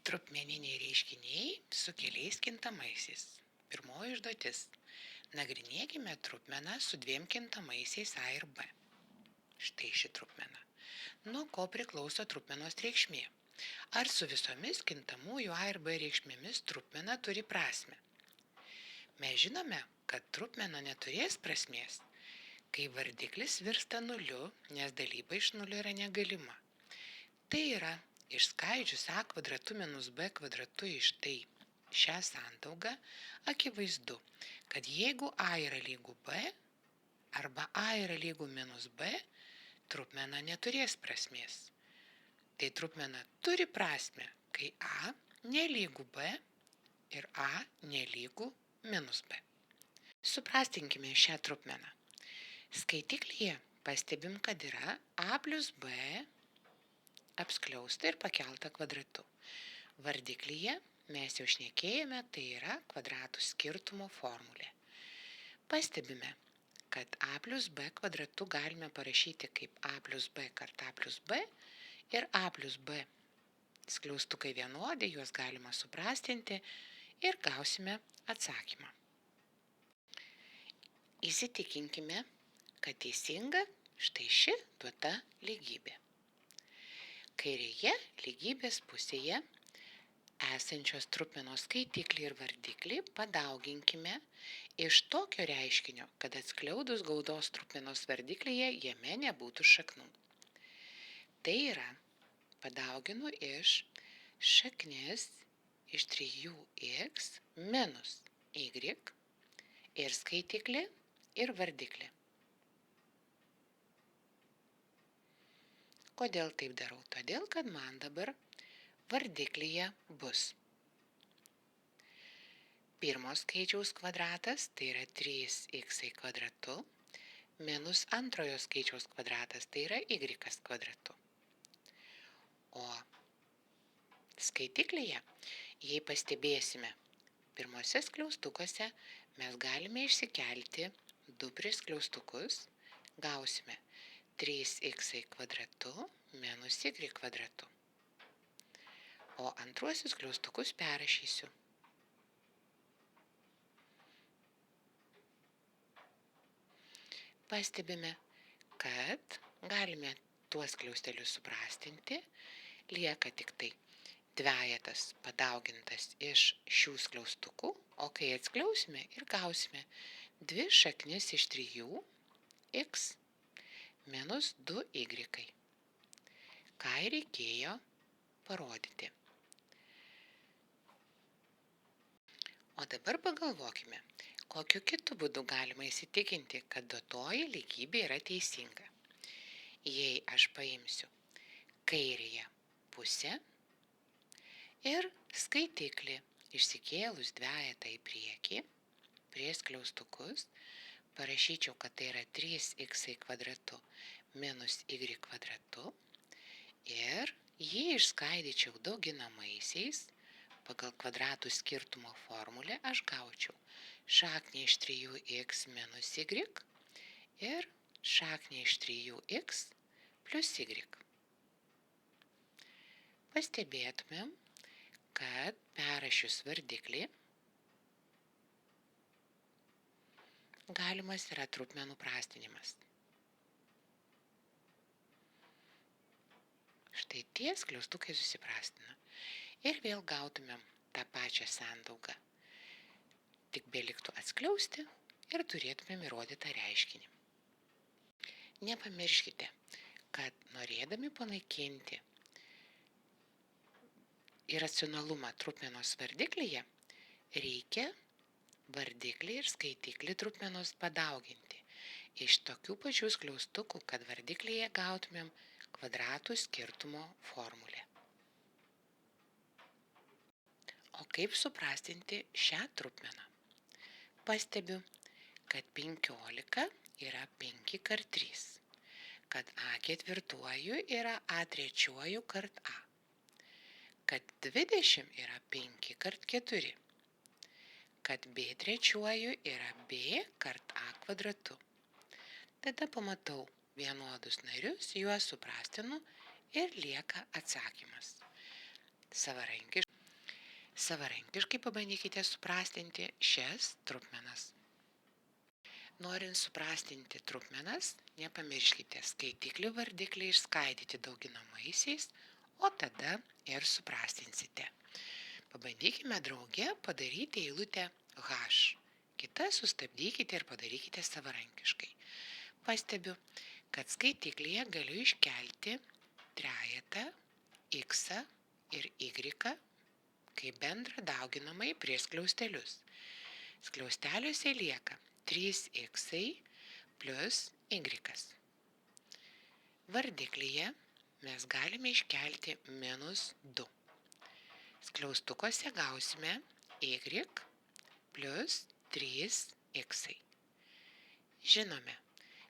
Trupmeniniai reiškiniai su keliais kintamaisiais. Pirmoji užduotis. Nagrinėkime trupmeną su dviem kintamaisiais A ir B. Štai ši trupmena. Nuo ko priklauso trupmenos reikšmė? Ar su visomis kintamųjų A ir B reikšmėmis trupmena turi prasmę? Mes žinome, kad trupmena neturės prasmės, kai vardiklis virsta nuliu, nes dalyba iš nulio yra negalima. Tai yra, išskaidžius A kvadratu minus B kvadratu iš tai šią sandaugą, akivaizdu, kad jeigu A yra lygu B arba A yra lygu minus B, trupmena neturės prasmės. Tai trupmena turi prasmę, kai A nelygu B ir A nelygu minus B. Suprastinkime šią trupmeną. Skaitiklyje pastebim, kad yra A plus B apskliausta ir pakelta kvadratu. Vardiklyje mes jau šnekėjome, tai yra kvadratų skirtumo formulė. Pastebime, kad A plus B kvadratu galime parašyti kaip A plus B kart A plus B ir A plus B. Skliaustukai vienodi, juos galima suprastinti ir gausime atsakymą. Įsitikinkime, kad teisinga štai ši duota lygybė. Kairėje lygybės pusėje esančios trupmenos skaitiklį ir vardiklį padauginkime iš tokio reiškinio, kad atskliaudus gaudos trupmenos vardiklyje jame nebūtų šaknų. Tai yra, padauginu iš šaknis iš 3x minus y ir skaitiklį ir vardiklį. Kodėl taip darau? Todėl, kad man dabar vardiklyje bus pirmo skaičiaus kvadratas, tai yra 3x kvadratu, minus antrojo skaičiaus kvadratas, tai yra y kvadratu. O skaitiklyje, jei pastebėsime, pirmose skliaustukuose mes galime išsikelti 2 priskliaustukus, gausime 3x kvadratu minus y kvadratu. O antruosius skliaustukus perrašysiu. Pastebime, kad galime tuos skliaustelius suprastinti, lieka tik tai dvejetas padaugintas iš šių skliaustukų, o kai atskliausime ir gausime 2 šaknis iš 3x minus 2y. Ką reikėjo parodyti. O dabar pagalvokime, kokiu kitu būdu galima įsitikinti, kad duotoji lygybė yra teisinga. Jei aš paimsiu kairėje pusę ir skaitiklį išsikėlus dvejetą į priekį, prie skliaustukus, parašyčiau, kad tai yra 3x kvadratu minus y kvadratu ir jį išskaidyčiau dauginamaisiais, pagal kvadratų skirtumo formulę aš gaučiau šaknį iš 3x minus y ir šaknį iš 3x plus y. Pastebėtumėm, kad perrašius vardiklį galimas yra trupmenų prastinimas. Štai tie skliaustukai susiprastina. Ir vėl gautumėm tą pačią sandaugą. Tik beliktų atskliausti ir turėtumėm įrodytą reiškinį. Nepamirškite, kad norėdami panaikinti iracionalumą trupmenos vardiklyje, reikia vardiklį ir skaitiklį trupmenos padauginti iš tokių pačių skliaustukų, kad vardiklyje gautumėm kvadratų skirtumo formulę. O kaip suprastinti šią trupmeną? Pastebiu, kad 15 yra 5 kart 3, kad A ketvirtuoju yra A trečiuoju kart A, kad 20 yra 5 kart 4, kad B trečiuoju yra B kart A kvadratu. Tada pamatau vienodus narius, juos suprastinu ir lieka atsakymas. Savarankiškai pabandykite suprastinti šias trupmenas. Norint suprastinti trupmenas, nepamirškite skaitiklių vardiklį išskaidyti dauginamaisiais, o tada ir suprastinsite. Pabandykime drauge padaryti eilutę H. Kitą sustabdykite ir padarykite savarankiškai. Pastebiu, kad skaitiklyje galiu iškelti trejetą, x ir y kaip bendrą dauginamąjį prie skliaustelius. Skliausteliuose lieka 3x plus y. Vardiklyje mes galime iškelti -2. Skliaustukuose gausime y plus 3x. Žinome,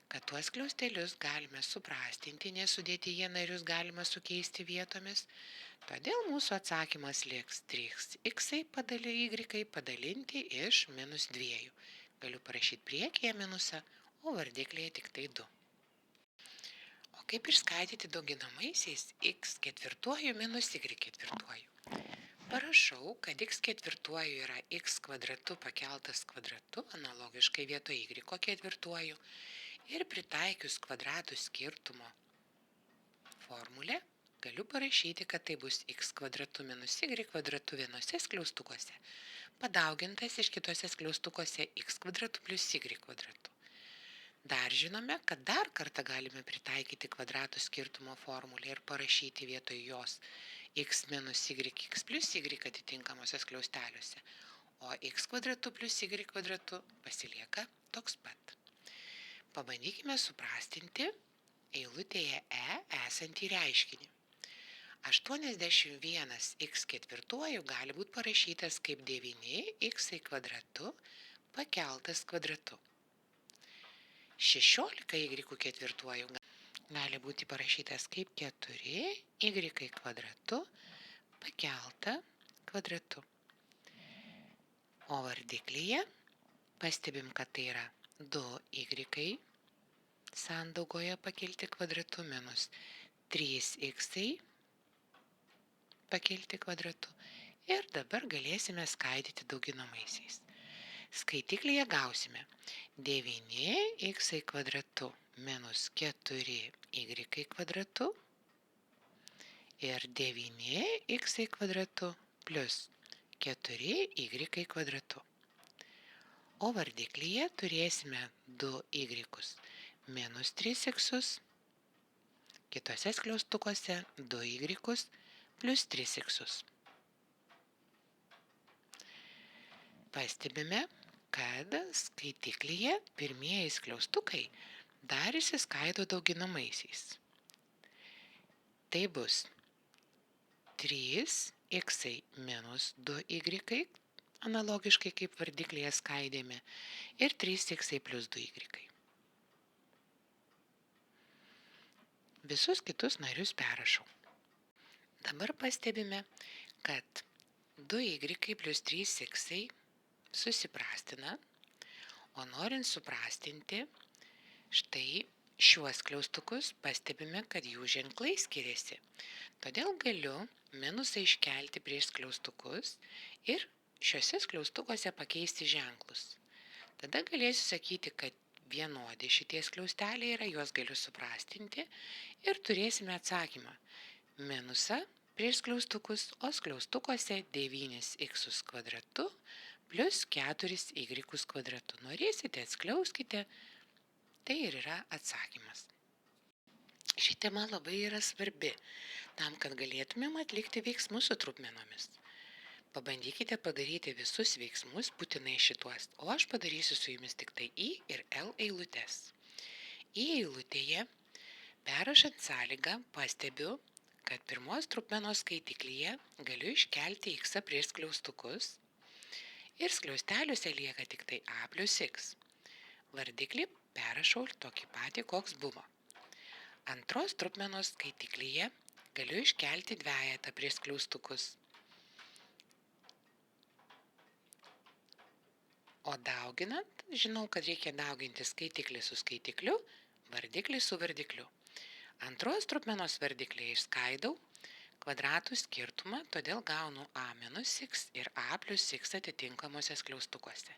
kad tuos skliaustelius galime suprastinti, nes sudėtyje narius galima sukeisti vietomis, todėl mūsų atsakymas liks 3x y padalinti iš -2. Galiu parašyti priekyje minusą, o vardiklėje tik tai 2. O kaip išskaidyti dauginamaisiais x² minus y²? Parašau, kad x² yra x² pakeltas kvadratu, analogiškai vietoj y² ir pritaikius kvadratų skirtumo formulę, galiu parašyti, kad tai bus x² minus y² vienose skliaustukuose, padaugintas iš kitose skliaustukuose x² plus y². Dar žinome, kad dar kartą galime pritaikyti kvadratų skirtumo formulę ir parašyti vietoj jos x minus yx plus y atitinkamuose skliausteliuose, o x² plus y² pasilieka toks pat. Pabandykime suprastinti eilutėje E esantį reiškinį. 81x² gali būti parašytas kaip 9x² pakeltas kvadratu. 16y² gali būti parašytas kaip 4y² pakelta kvadratu. O vardiklyje pastebim, kad tai yra 2y sandaugoje pakelti kvadratu minus 3x pakelti kvadratu. Ir dabar galėsime skaidyti dauginamaisiais. Skaitiklyje gausime 9x² minus 4y² ir 9x² plus 4y². O vardiklyje turėsime 2y minus 3x, kitose skliaustukuose 2y plus 3x. Pastebime, kad skaitiklyje pirmieji skliaustukai dar išsiskaido dauginamaisiais. Tai bus 3x minus 2y, analogiškai kaip vardiklyje skaidėme, ir 3x plus 2y. Visus kitus narius perrašau. Dabar pastebime, kad 2y plus 3x susiprastina, o norint suprastinti, štai šiuos skliaustukus pastebime, kad jų ženklai skiriasi. Todėl galiu minusą iškelti prieš skliaustukus ir šiuose skliaustukuose pakeisti ženklus. Tada galėsiu sakyti, kad vienodi šitie skliausteliai yra, juos galiu suprastinti ir turėsime atsakymą. Minusą prieš skliaustukus, o skliaustukuose 9x² plus 4y². Norėsite, atskliauskite, tai ir yra atsakymas. Ši tema labai yra svarbi, tam, kad galėtumėm atlikti veiksmus su trupmenomis. Pabandykite padaryti visus veiksmus, būtinai šituos, o aš padarysiu su jumis tik tai I ir L eilutes. I eilutėje, perrašant sąlygą, pastebiu, kad pirmos trupmenos skaitiklyje galiu iškelti x prieš skliaustukus ir skliausteliuose lieka tik tai a plus x. Vardiklį perrašau tokį patį, koks buvo. Antros trupmenos skaitiklyje galiu iškelti dvejetą prieš skliaustukus. O dauginant, žinau, kad reikia dauginti skaitiklį su skaitikliu, vardiklį su vardikliu. Antros trupmenos vardiklį išskaidau, kvadratų skirtumą, todėl gaunu a minus x ir a plus x atitinkamuose skliaustukuose.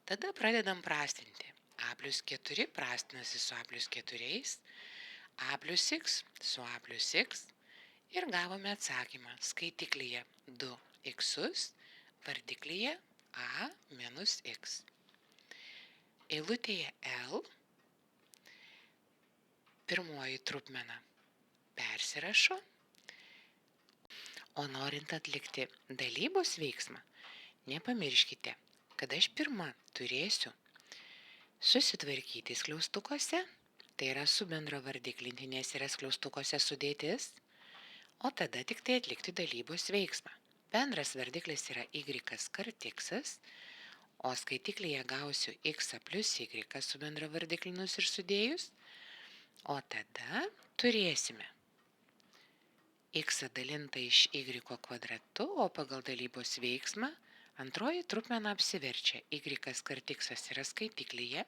Tada pradedam prastinti. A plus 4 prastinasi su a plus 4, a plus x su a plus x ir gavome atsakymą skaitiklyje 2x, vardiklyje a minus x. Eilutėje L pirmoji trupmena persirašo, o norint atlikti dalybos veiksmą, nepamirškite, kad aš pirma turėsiu susitvarkyti skliaustukuose, tai yra su bendravardiklintinės yra skliaustukuose sudėtis, o tada tik tai atlikti dalybos veiksmą. Bendras vardiklis yra y kart x, o skaitiklyje gausiu x plus y su bendravardiklinus ir sudėjus, o tada turėsime x dalinta iš y kvadratu, o pagal dalybos veiksmą antroji trupmena apsiverčia. Y kart x yra skaitiklyje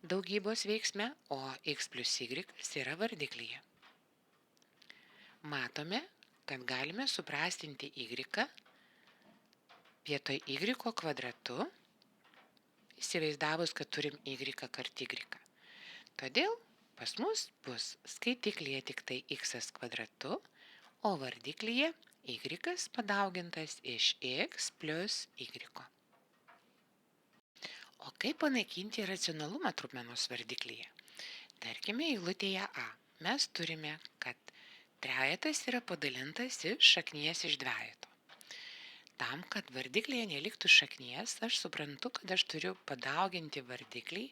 daugybos veiksme, o x plus y yra vardiklyje. Matome, kad galime suprastinti y vietoj y kvadratu, įsivaizdavus, kad turim y kart y. Todėl pas mus bus skaitiklyje tik tai x kvadratu, o vardiklyje y padaugintas iš x plus y. O kaip panaikinti racionalumą trupmenos vardiklyje? Tarkime, eilutėje a mes turime, kad trejetas yra padalintas iš šaknies iš dvejeto. Tam, kad vardiklyje neliktų šaknies, aš suprantu, kad aš turiu padauginti vardiklį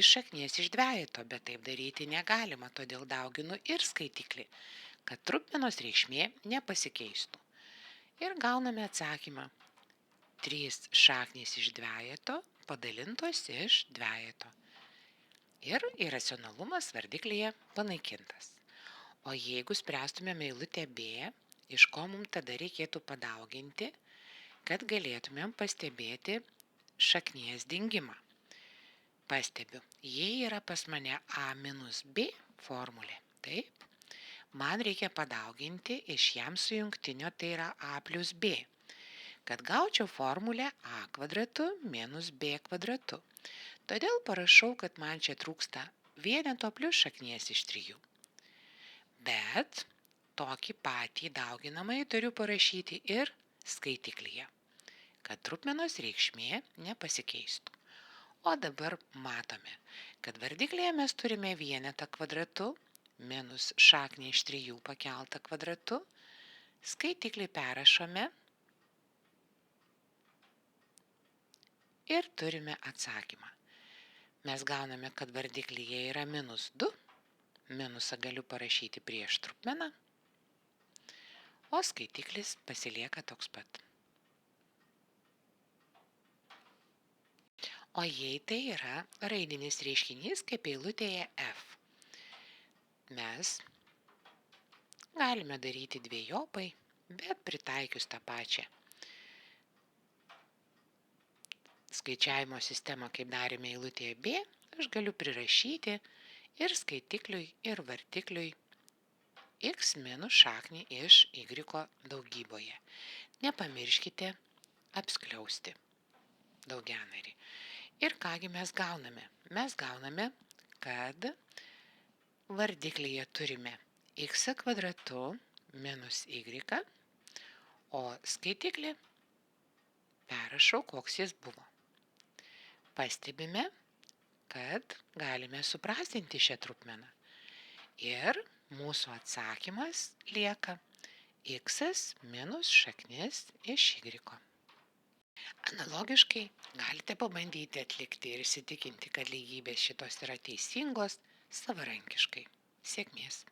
iš šaknies iš dvejeto, bet taip daryti negalima, todėl dauginu ir skaitiklį, kad trupmenos reikšmė nepasikeistų. Ir gauname atsakymą 3 šaknys iš dvejeto padalintos iš dvejeto. Ir iracionalumas vardiklyje panaikintas. O jeigu spręstumėme eilutę B, iš ko mums tada reikėtų padauginti, kad galėtumėm pastebėti šaknies dingimą. Pastebiu, jei yra pas mane a minus b formulė, taip, man reikia padauginti iš jam sujungtinio, tai yra a plus b, kad gaučiau formulę a kvadratu minus b kvadratu. Todėl parašau, kad man čia trūksta vieneto plus šaknies iš 3. Bet tokį patį dauginamąjį turiu parašyti ir skaitiklyje, kad trupmenos reikšmė nepasikeistų. O dabar matome, kad vardiklyje mes turime vienetą kvadratu minus šaknį iš 3 pakeltą kvadratu, skaitiklį perrašome ir turime atsakymą. Mes gauname, kad vardiklyje yra minus 2, minusą galiu parašyti prieš trupmeną, o skaitiklis pasilieka toks pat. O jei tai yra raidinis reiškinys kaip eilutėje F, mes galime daryti dvejopai, bet pritaikius tą pačią skaičiavimo sistemą, kaip darėme eilutėje B, aš galiu prirašyti ir skaitikliui, ir vardikliui x minus šaknį iš y daugyboje. Nepamirškite apskliausti daugianarį. Ir kągi mes gauname? Mes gauname, kad vardiklyje turime x kvadratu minus y, o skaitiklį perrašau, koks jis buvo. Pastebime, kad galime suprastinti šią trupmeną. Ir mūsų atsakymas lieka x minus šaknis iš y. Analogiškai galite pabandyti atlikti ir įsitikinti, kad lygybės šitos yra teisingos savarankiškai. Sėkmės!